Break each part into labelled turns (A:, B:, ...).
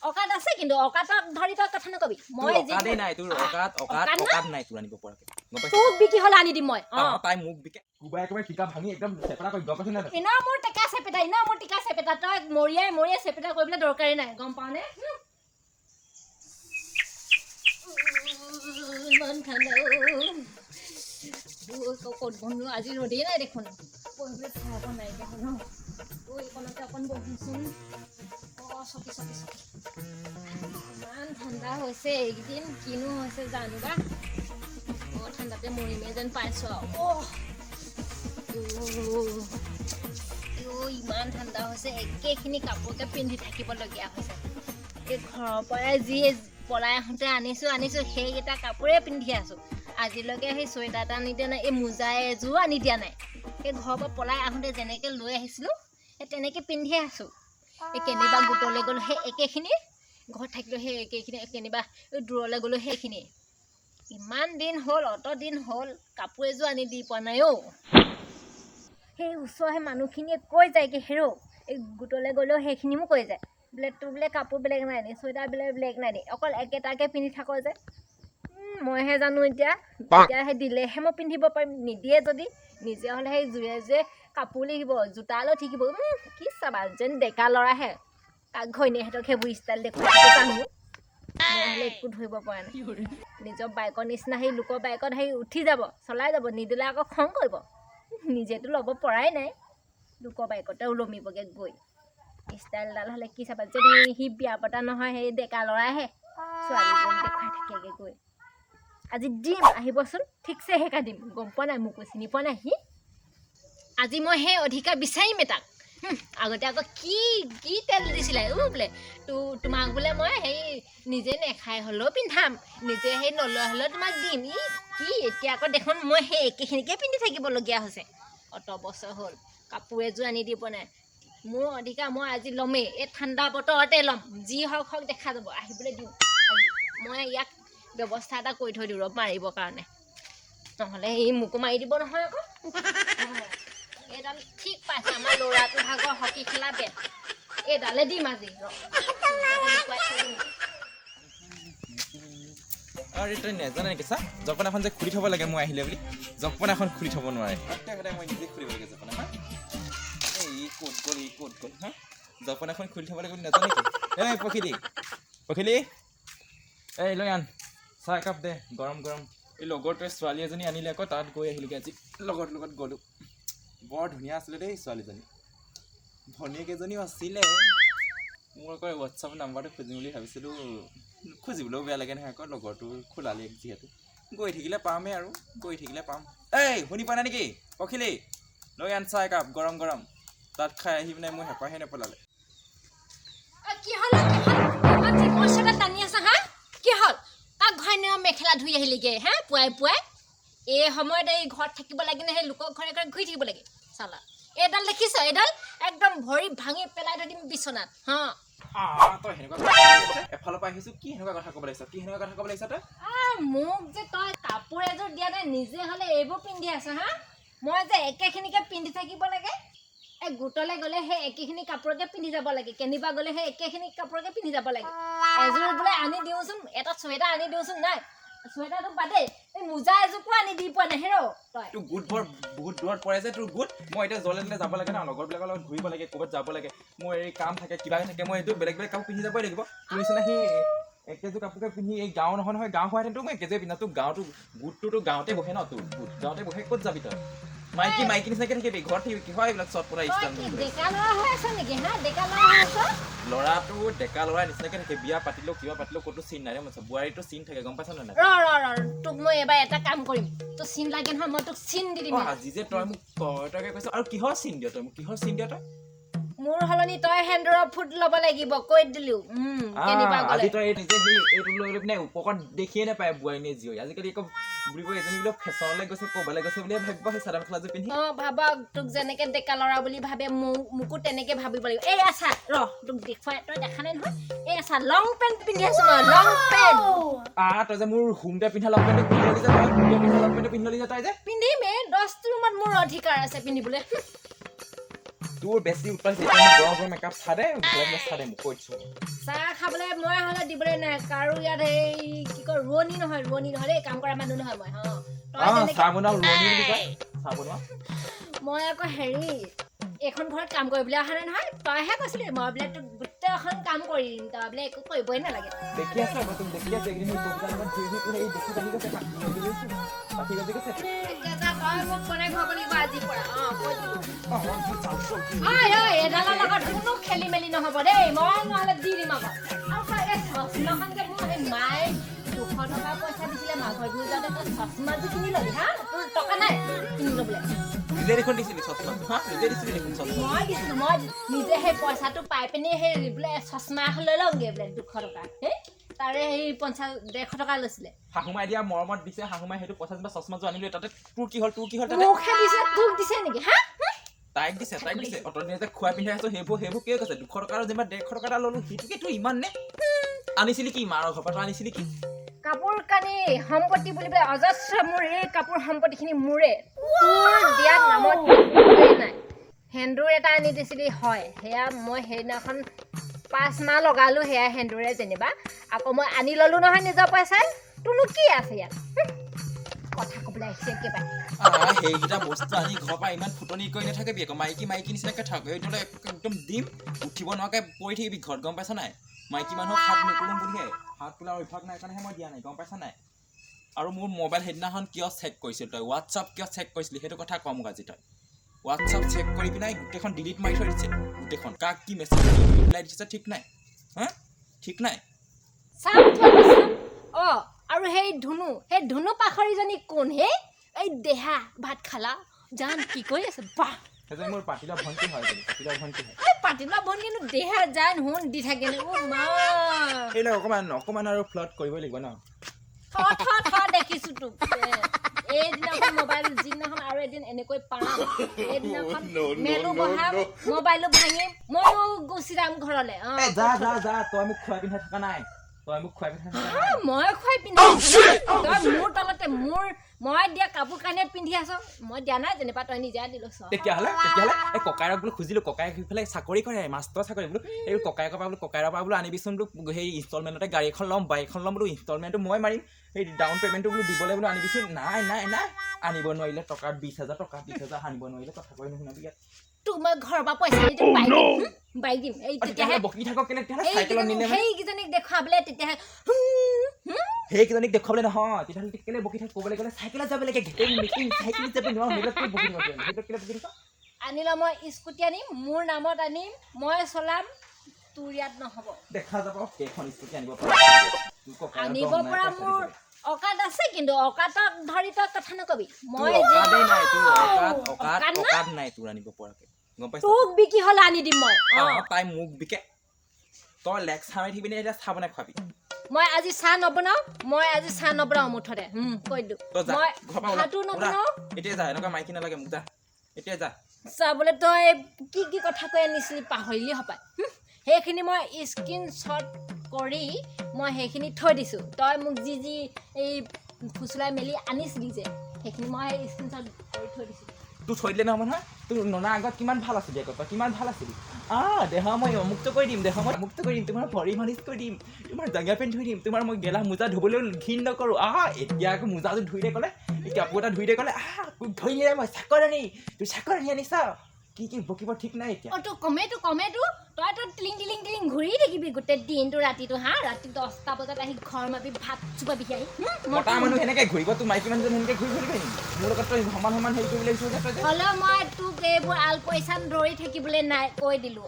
A: অকাত আছে কিন্তু অকাতক ধৰি তই কথা নকবি মই
B: অকাদে নাই তোৰ অকাত নাই তোৰ আনিব পৰাকে গম পাইছ
A: তোক বিকি হলে আনি দিম মই
B: তাই মোক বিকে কুবাই একেবাৰে টিকা ভাঙি একদম চেপেটা কৰি গম পাইছ নাই
A: ইনা মোৰ টেকা চেপেটা ইনা মোৰ টিকা চেপেটা তই মৰিয়াই চেপেটা কৰিবলৈ দৰকাৰী নাই গম পাও নে ইমান ঠাণ্ডা ক'ত বন্ধু আজি ৰ'দেই নাই দেখোন পঢ়িবলৈ চাব নাই দেখোন এইকণতে অকণ বহিচোন চকী ইমান ঠাণ্ডা হৈছে এইকেইদিন কিনো হৈছে জানিবা ঠাণ্ডাতে মৰিমে যেন পাইছো আৰু ইমান ঠাণ্ডা হৈছে একেখিনি কাপোৰকে পিন্ধি থাকিবলগীয়া হৈছে এই ঘৰৰ পৰাই যি পলাই আহোঁতে আনিছো সেইকেইটা কাপোৰে পিন্ধি আছো আজিলৈকে সেই চুৱেটাৰ এটা আনি দিয়া নাই এই মোজা এযোৰো আনি দিয়া নাই সেই ঘৰৰ পৰা পলাই আহোঁতে যেনেকৈ লৈ আহিছিলোঁ সেই তেনেকৈ পিন্ধিয়ে আছোঁ এই কেনিবা গোটলৈ গ'লোঁ সেই একেখিনি ঘৰত থাকিলেও সেই একেখিনি কেনিবা দূৰলৈ গ'লোঁ সেইখিনিয়ে ইমান দিন হ'ল অত দিন হ'ল কাপোৰ এযোৰ আনি দি পোৱা নাই সেই ওচৰৰ সেই মানুহখিনিয়ে কৈ যায় কি হেৰ' এই গোটলৈ গ'লেও সেইখিনিও কৈ যায় বোলে তোৰ বোলে কাপোৰ বেলেগ নাই নি চুৱেটাৰ বেলেগ নাই নি অকল একেটাকে পিন্ধি থাক যে মইহে জানো এতিয়া সেই দিলেহে মই পিন্ধিব পাৰিম নিদিয়ে যদি নিজে হ'লে সেই জুয়ে কাপোৰ লাগিব জোতা লৈ থাকিব কি চাবা যেন ডেকা ল'ৰাহে তাক ঘৈণীয়েহঁতক সেইবোৰ ষ্টাইল দেখুৱাব জানো নহ'লে একো ধৰিব পৰা নাই নিজৰ বাইকৰ নিচিনা সেই লোকৰ বাইকত সেই উঠি যাব চলাই যাব নিদিলে আকৌ খং কৰিব নিজেতো ল'ব পৰাই নাই লোকৰ বাইকতে ওলমিবগৈ গৈ ষ্টাইলডাল হ'লে কি চাবা যেন সি বিয়া পতা নহয় সেই ডেকা ল'ৰাহে ছোৱালীবোৰ দেখুৱাই থাকেগৈ গৈ আজি দিম আহিবচোন ঠিকছে সেকা দিম গম পোৱা নাই মোকো চিনি পোৱা নাই সি আজি মই সেই অধিকাৰ বিচাৰিমেই তাক আগতে আকৌ কি তেল দিছিলে বোলে তোমাক বোলে মই সেই নিজে নেখাই হ'লেও পিন্ধাম নিজে সেই নলৈ হ'লেও তোমাক দিম কি এতিয়া আকৌ দেখোন মই সেই একেখিনিকে পিন্ধি থাকিবলগীয়া হৈছে অত বছৰ হ'ল কাপোৰ এযোৰ আনি দিব নাই মোৰ অধিকাৰ মই আজি ল'মেই এই ঠাণ্ডা বতৰতে ল'ম যি হওক দেখা যাব আহিবলৈ দিওঁ মই ইয়াক ব্যৱস্থা এটা কৰি থৈ দিওঁ ৰ'ব মাৰিবৰ কাৰণে নহ'লে সি মোকো মাৰি দিব নহয় আকৌ এইডাল ঠিক পাইছে আমাৰ ল'ৰাটো ভাগৰ হকী খেলা বেট এইডালে দিম আজি
B: আৰে তই নেজানে নেকি চা জপনাখন যে খুলি থ'ব লাগে মই আহিলে বুলি জপনাখন খুলি থ'ব নোৱাৰে সদায় মই নিজে খুলিব লাগে জপনাখন এই ক'ত গ'ল হা জপনাখন খুলি থ'ব লাগে বুলি নেজানে নেকি এই পখিলি এই লৈ আন চাহ একাপ দে গৰম এই লগৰটোৱে ছোৱালী এজনী আনিলে আকৌ তাত গৈ আহিলোগৈ আজি লগৰ লগত গ'লোঁ বৰ ধুনীয়া আছিলে দেই ছোৱালীজনী ভনীয়েক এজনীও আছিলে মোৰ আকৌ হোৱাটছআপ নাম্বাৰটো খুজিম বুলি ভাবিছিলোঁ খুজিবলৈও বেয়া লাগে নহয় আকৌ লগৰটো খোলালে যিহেতু গৈ থাকিলে পামেই আৰু এই শুনি পোৱা নাই নেকি পখিলি লৈ আন চাহ একাপ গৰম তাত খাই আহি পিনে মোৰ হেঁপাহে নেপেলালে
A: মেখেলা ধুই আহিলেগৈ হা পুৱাই এই সময়ত এই ঘৰত থাকিব লাগে নে সেই লোকৰ ঘৰে ঘূৰি থাকিব লাগে চালা এইডাল দেখিছ এইডাল একদম ভৰি ভাঙি পেলাই থৈ দিম বিচনাত
B: তই সেনেকুৱা এফালৰ পৰা আহিছো কি সেনেকুৱা কথা ক'ব লাগিছ তই
A: মোক যে তই কাপোৰ এযোৰ দিয়া নাই নিজে হ'লে এইবোৰ পিন্ধি আছ হা মই যে একেখিনিকে পিন্ধি থাকিব লাগে এই গোটলৈ গ'লে সেই একেখিনি কাপোৰকে পিন্ধি যাব লাগে কেনিবা গ'লে সেই একেখিনি কাপোৰকে পিন্ধি যাব লাগে এযোৰ বোলে আনি দিওঁচোন এটা চুৱেটাৰ আনি দিওঁচোন নাই চুৱেটাৰটো বাদেই এই মোজা এযোৰকো আনি দি পোৱা নাই হেৰ' তই
B: তোৰ গোট বহুত দূৰত পৰে যে তোৰ গোট মই এতিয়া জলে যাব লাগে ন লগৰবিলাকৰ লগত ঘূৰিব লাগে ক'ৰবাত যাব লাগে মোৰ এই কাম থাকে কিবা থাকে মই এইটো বেলেগ কাপোৰ পিন্ধি যাবই লাগিব তোৰ নিচিনা সি একেযোৰ কাপোৰকে পিন্ধি এই গাঁও নহয় গাঁও হোৱাহেঁতেনতো মই একেযোৰে পিন্ধা তোৰ গাঁৱতো গোটটোতো গাঁৱতে বহে ন তোৰ গোট গাঁৱতে বহে ক'ত যাবি তই মাইকী নিচিনাকে থাকিবি ঘৰত থাকিবি কিহৰ এইবিলাক চট পৰাই ল'ৰাটো ডেকা ল'ৰা নিচিনাকে থাকে বিয়া পাতিলেও কিবা পাতিলেও ক'তো চিন নাই বোৱাৰীটো চিন থাকে গম পাইছ নে নাই
A: তোক মই এবাৰ এটা কাম কৰিম তোৰ চিন লাগে নহয় মই তোক চিন দি দিম
B: আজি যে তই মোক তই কৈছ আৰু কিহৰ চিন দিয় তই মোক
A: মোৰ সলনি তই হেণ্ডৰ ফুট ল'ব লাগিব কৈ দিলো
B: আজি তই নিজে এইটো লৈ পিনে উপকৰণ দেখিয়ে নাপায় বোৱাৰীয়ে জীয়ৰী আজিকালি আকৌ বুঢ়ী বোৱাৰী এজনী বোলে ফেশ্বনলৈ গৈছে ক'বলৈ গৈছে বুলিয়ে ভাবিব সেই চাদৰ মেখেলাযোৰ পিন্ধি
A: ভাবক তোক যেনেকে ডেকা ল'ৰা বুলি ভাবে মোকো তেনেকে ভাবিব লাগিব এই আছা তোক দেখুৱাই তই দেখা নাই নহয় এই আছা লং পেণ্ট পিন্ধি আছো মই লং পেণ্ট
B: তই যে মোৰ হোমতে পিন্ধা লং পেণ্ট পিন্ধি ললি যে তই যে
A: পিন্ধিমেই 10 ৰুমত মোৰ অধিকাৰ আছে পিন্ধিবলৈ
B: তোৰ বেছি উৎপাত গৰম গৰম একাপ চাহ দে ভালে চাহ দে মোক কৈ দিছোঁ
A: চাহ খাবলৈ মই হ'লে দিবলৈ নাই কাৰো ইয়াত সেই কি কয় ৰোৱনী নহয় দেই কাম কৰা মানুহ নহয় মই
B: চাহ বনোৱা ৰোৱনী বুলি কয় চাহ বনোৱা
A: মই আকৌ হেৰি এখন ঘৰত কাম কৰিবলৈ অহা নাই নহয় তইহে কৈছিলি মই বোলে তোক গোটেইখন কাম কৰিম তই বোলে একো কৰিবই নালাগে
B: দেখি আছে মই তোক দেখি আছে একদিন সেই দেখি দেখি গৈছে পাখি গজি গৈছে
A: তই মোক বনাই খুৱাব লাগিব আজিৰ পৰা কৈ দিলোঁ এডালৰ লগত কোনো খেলি মেলি নহ'ব দেই মই নহ'লে দি দিম আকৌ আৰু তই এই চচমাখন যে মোৰ সেই মায়ে 200 টকা পইচা দিছিলে মাঘৰ বিহু যাওঁতে তই চচমাযোৰ কিনি ল'লি হা তোৰ টকা নাই কিনি ল'বলৈ
B: নিজে দেখোন দিছিলি চচমা নিজে দিছিলি দেখোন চচমা
A: মই দিছিলোঁ মই নিজে সেই পইচাটো পাই পিনি সেই বোলে চচমা এখন লৈ লওঁগৈ বোলে 200 টকা তাৰে সেই 150 টকা লৈছিলে
B: শাহুমাই দিয়া মৰমত দিছে শাহুমাই সেইটো পইচা যেনিবা চচমাযোৰ আনিলো তাতে তোৰ কি হ'ল তাতে
A: মোকহে দিছে তোক দিছে নেকি হা
B: তাইক দিছে অতদিনে যে খুৱাই পিন্ধাই আছো সেইবোৰ কিয় কৈছে 200 টকা আৰু যেনিবা 150 টকা এটা ল'লো সেইটোকে তোৰ ইমান নে আনিছিলি কি মাৰৰ ঘৰৰ পৰা আনিছিলি কি
A: কাপোৰ কানি সম্পত্তি বুলিবলৈ অজস্ৰ মোৰ এই কাপোৰ সম্পত্তিখিনি মোৰে তোৰ দিয়াত নামত নাই সেন্দুৰ এটা আনি দিছিলি হয় সেয়া মই সেইদিনাখন 5 মাহ লগালোঁ সেয়া সেন্দুৰে যেনিবা আকৌ মই আনি ল'লোঁ নহয় নিজৰ পইচাই তোৰনো কি আছে ইয়াত কথা ক'বলৈ আহিছে একেবাৰে
B: সেইকেইটা বস্তু আনি ঘৰৰ পৰা ইমান ফুটনি কৰি নাথাকিবি আকৌ মাইকী নিচিনাকৈ থাক এইটোলৈ একদম দিম উঠিব নোৱাৰাকৈ পৰি থাকিবি ঘৰত গম পাইছ নাই মাইকী মানুহক হাত নুকুলিম বুলিহে হাত তোলাৰ অভ্যাস নাই কাৰণেহে মই দিয়া নাই গম পাইছ নাই আৰু মোৰ মোবাইল সেইদিনাখন কিয় চেক কৰিছিল তই হোৱাটছআপ কিয় চেক কৰিছিলি সেইটো কথা কওঁ মোক আজি তই হোৱাটছআপ চেক কৰি পিনাই গোটেইখন ডিলিট মাৰি থৈ দিছে গোটেইখন কাক কি মেছেজ ৰিপ্লাই দিছে ঠিক নাই ঠিক নাই
A: আৰু সেই ধুনু পাখৰিজনী কোন হে এই দেহা ভাত খালা জান কি কৈ আছে বাহ
B: সেইজনী মোৰ পাতিলা ভণ্টি হয়
A: পাতিলা ভণ্টিনো দেহা জান হুন দি থাকে নে অ মা
B: এইবিলাক অকমান আৰু ফ্লট কৰিবই লাগিব ন
A: দেখিছোঁ তোক এইদিনাখন মোবাইল যিদিনাখন আৰু এদিন এনেকৈ পাম এইদিনাখন মেলো বহাম মোবাইলো ভাঙিম ময়ো গুচি যাম ঘৰলৈ
B: যা তই মোক খুৱাই পিন্ধাই থকা নাই
A: মই খুৱাই পিন্ধি তই মোৰ তলতে মই দিয়া কাপোৰ কানি পিন্ধি আছ মই দিয়া নাই যেনিবা তই নিজে দিলো
B: তেতিয়াহ'লে এই ককাইৰক বোলো খুজিলোঁ ককাইক সেইফালে চাকৰি কৰে মাষ্টৰ চাকৰি বোলো এই ককাইকৰ পৰা বোলো আনিবিচোন বোলো সেই ইনষ্টলমেণ্টতে গাড়ী এখন ল'ম বাইক এখন ল'ম বোলো ইনষ্টলমেণ্টটো মই মাৰিম সেই ডাউন পে'মেণ্টটো বোলো দিবলৈ বোলো আনিবিচোন নাই আনিব নোৱাৰিলে টকাৰ 20,000 টকা 20,000 আনিব নোৱাৰিলে কথা কৈ নুশুনাবি ইয়াত
A: তোক মই ঘৰৰ পৰা পইচা দি বাই দিম এই তেতিয়াহে
B: বকি থাকক কেলে তেতিয়াহ'লে চাইকেলত নিলে
A: সেইকেইজনীক দেখুৱাবলৈ তেতিয়াহে
B: সেইকেইজনীক দেখুৱাবলৈ নহয় তেতিয়াহ'লে কেলে বকি থাক ক'বলৈ গ'লে চাইকেলত যাব লাগে চাইকেলত যাব নোৱাৰো
A: আনিলে মই স্কুটি আনিম মোৰ নামত আনিম মই চলাম তোৰ ইয়াত নহ'ব
B: দেখা যাব কেইখন স্কুটি
A: আনিব পৰা মোৰ অকাত আছে কিন্তু অকাতক ধৰি তই কথা নকবি মই
B: অকাত নাই তোৰ আনিব পৰাকে গম পাইছ
A: তোক বিকি হ'লে আনি দিম মই
B: তাই মোক বিকে তই লেক্সাৰ মাৰি থাকিবি নে এতিয়া চাহ বনাই খুৱাবি
A: মই আজি চাহ নবনাও মুঠতে কৈ দিওঁ মই ভাতো নবনাও
B: এতিয়া যা এনেকুৱা মাইকী নালাগে মোক যা এতিয়া যা
A: চাবলৈ তই কি কথা কৈ আনিছিলি পাহৰিলি হপাই সেইখিনি মই স্ক্ৰীনশ্বট কৰি মই সেইখিনি থৈ দিছোঁ তই মোক যি এই ফুচুলাই মেলি আনিছিলি যে সেইখিনি মই স্ক্ৰীনশ্বট কৰি থৈ দিছোঁ
B: তোৰ থৈ দিলে নহ'ব নহয় তোৰ ননা আগত কিমান ভাল আছিলি আকৌ তই কিমান ভাল আছিলি দেহা মই অমুক্ত কৰি দিম তোমাৰ ভৰি মালিচ কৰি দিম তোমাৰ জাঙা পেণ্ট ধুই দিম তোমাৰ মই গেলা মোজা ধুবলৈ ঘিণ নকৰোঁ এতিয়া আকৌ মোজাযোৰ ধুই দে ক'লে এই কাপোৰ এটা ধুই দে ক'লে ধুই নিলে মই চাকৰানী তোৰ চাকৰানী আনিছা কি বকিব ঠিক নাই এতিয়া
A: তোৰ কমেতো তই টিলিং ঘূৰি থাকিবি গোটেই দিনটো ৰাতিটো ৰাতি 10টা বজাত আহি ঘৰ মাবি ভাত চুপাবি আহি
B: মতা মানুহ সেনেকৈ ঘূৰিব তোৰ মাইকী মানুহজন সেনেকৈ ঘূৰি ফুৰিবি নেকি মোৰ লগত তই সমান হেৰি কৰিবলৈ বিচাৰিছ
A: হ'লেও মই তোক এইবোৰ আলপৈচান দৌৰি থাকিবলৈ নাই কৈ দিলোঁ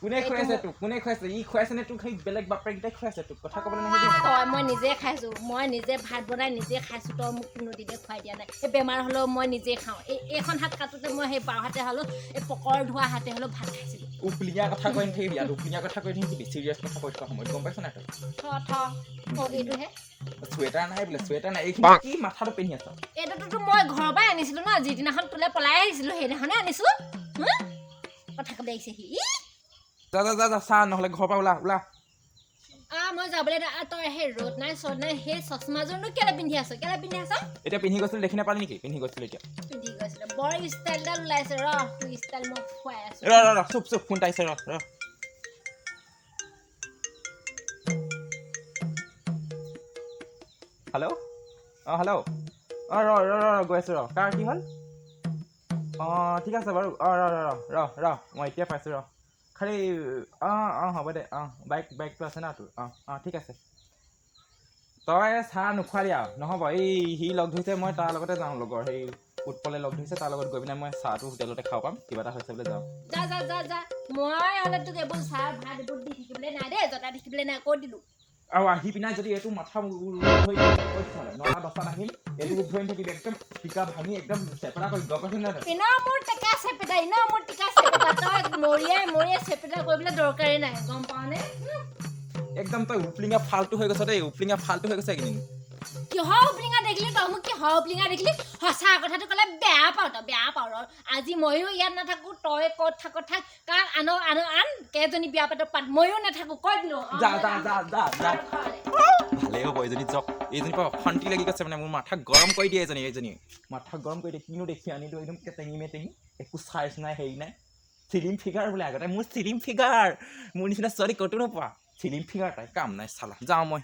B: কোনে খুৱাইছে তোক কোনে খুৱাইছে ই খুৱাইছে নে তোক সেই বেলেগ বাপেকেইটাই খুৱাইছে তোক কথা ক'বলৈ নাহিবি
A: তই মই নিজে খাইছোঁ মই নিজে ভাত বনাই নিজে খাইছোঁ তই মোক কোনো দিনে খুৱাই দিয়া নাই এই বেমাৰ হ'লেও মই নিজে খাওঁ এইখন হাত কাটোতে মই সেই বাওঁ হাতে হ'লেও এই পকৰ ধোৱা হাতে হ'লেও ভাত খাইছিলোঁ
B: উপলিয়া কথা কৈ নাথাকিবি উপলিয়া কথা কৈ থাকিবি চিৰিয়াছ কথা কৈ থকা সময়ত গম পাইছ নাই তই
A: এইটোহে
B: চুৱেটাৰ নাই বোলে চুৱেটাৰ নাই এইখিনি কি মাথাটো পিন্ধি আছ
A: এইটোতো মই ঘৰৰ পৰাই আনিছিলোঁ ন যিদিনাখন তোলে পলাই আহিছিলোঁ সেইদিনাখনে আনিছোঁ কথা ক'বলৈ আহিছে সি
B: যা চা নহ'লে ঘৰৰ পৰা ওলা
A: মই যাবলৈ তই সেই ৰ'দ নাই চ'দ নাই সেই চচমাযোৰনো কেলে পিন্ধি আছ
B: এতিয়া পিন্ধি গৈছিলোঁ দেখি নাপালি নেকি পিন্ধি গৈছিলোঁ এতিয়া
A: পিন্ধি গৈছিলোঁ বৰ ষ্টাইলডাল ওলাইছে ৰ ষ্টাইল মই খুৱাই আছো
B: ৰ চুপ চুপ ফোন আহিছে ৰ হেল্ল' হেল্ল' ৰ গৈ আছোঁ কাৰ কি হ'ল ঠিক আছে বাৰু ৰ মই এতিয়া পাইছোঁ ৰ খালি হ'ব দে বাইকটো আছে না তোৰ ঠিক আছে তই চাহ নোখোৱালি আৰু নহ'ব এই সি লগ ধৰিছে মই তাৰ লগতে যাওঁ লগৰ সেই উৎপলে লগ ধৰিছে তাৰ লগত গৈ পিনে মই চাহটো হোটেলতে খাব পাম কিবা এটা হৈছে বোলে যাওঁ
A: যা মই হ'লে তোক এইবোৰ চাহ ভাত এইবোৰ দি থাকিবলৈ নাই দেই জটা দেখিবলৈ নাই কৈ দিলোঁ
B: আৰু আহি পিনাই যদি এইটো মাথা ধৰি 9-10টাত আহিম এইটো ধৰি থাকিবি একদম টিকা ভাঙি একদম চেপেটা কৰি গপ আছে নাই
A: মোৰ টেকা চেপেটা মোৰ টিকা চেপেটা তই মৰিয়াই চেপেটা কৰিবলৈ দৰকাৰেই নাই গম পাৱনে
B: একদম তই উপলিঙা ফাল্টু হৈ গৈছ দেই উপলিঙা ফাল্টু হৈ গৈছে এইকেইদিন
A: কিহৰ উপলিঙা দেখিলি তই মোক কিহৰ উপলিঙা দেখিলি সঁচা কথাটো ক'লে বেয়া পাওঁ আজি ময়ো ইয়াত নাথাকো তই ক'ত থাক থাক কাৰণ আন কেইজনী বিয়া পাত ময়ো নাথাকো কৈ দিলো
B: যা ভালেই হ'ব এইজনী যাওক এইজনীৰ পৰা অশান্তি লাগি গৈছে মানে মোৰ মাথা গৰম কৰি দিয়ে এইজনী মাথা গৰম কৰি দিয়ে কিনো দেখি আনিলো একদম কেটেঙি মেটেঙি একো চাইজ নাই হেৰি নাই ফিল্ম ফিগাৰ বোলে আগতে মোৰ ফিল্ম ফিগাৰ মোৰ নিচিনা ছোৱালী ক'তো নোপোৱা ফিল্ম ফিগাৰ তাই কাম নাই চালা যাওঁ মই